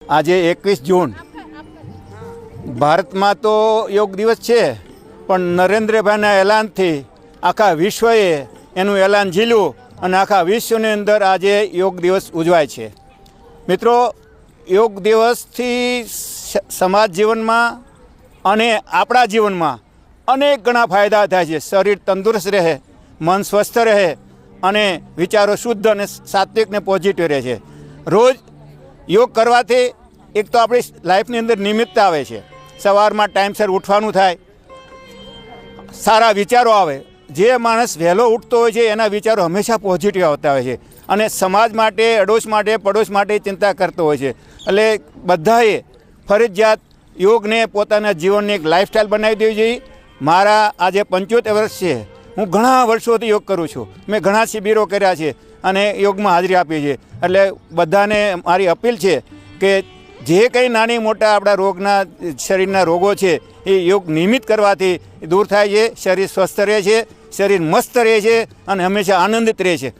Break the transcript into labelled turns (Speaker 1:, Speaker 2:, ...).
Speaker 1: આજે 21 જૂન ભારતમાં તો યોગ દિવસ છે, પણ નરેન્દ્રભાઈના એલાનથી આખા વિશ્વએ એનું એલાન ઝીલ્યું અને આખા વિશ્વની અંદર આજે યોગ દિવસ ઉજવાય છે. મિત્રો, યોગ દિવસથી સમાજ જીવનમાં અને આપણા જીવનમાં અનેક ઘણા ફાયદા થાય છે. શરીર તંદુરસ્ત રહે, મન સ્વસ્થ રહે અને વિચારો શુદ્ધ અને સાત્વિક ને પોઝિટિવ રહે છે. રોજ યોગ કરવાથી એક તો આપણી લાઈફની અંદર નિમિત્તતા આવે છે. સવારમાં ટાઈમસર ઉઠવાનું થાય, સારા વિચારો આવે. જે માણસ વહેલો ઉઠતો હોય છે એના વિચારો હંમેશા પોઝિટિવ આવતા હોય છે અને સમાજ માટે, અડોશ માટે, પડોશ માટે ચિંતા કરતો હોય છે. એટલે બધાએ ફરજિયાત યોગને પોતાના જીવનની એક લાઈફસ્ટાઈલ બનાવી દેવી જોઈએ. મારા આજે 75 વર્ષ છે. હું ઘણા વર્ષોથી યોગ કરું છું. મેં ઘણા શિબિરો કર્યા છે અને યોગમાં હાજરી આપી છે. એટલે બધાને મારી અપીલ છે કે જે કંઈ નાની મોટા આપણા રોગના શરીરના રોગો છે એ યોગ નિયમિત કરવાથી દૂર થાય છે. શરીર સ્વસ્થ રહે છે, શરીર મસ્ત રહે છે અને હંમેશા આનંદિત રહે છે.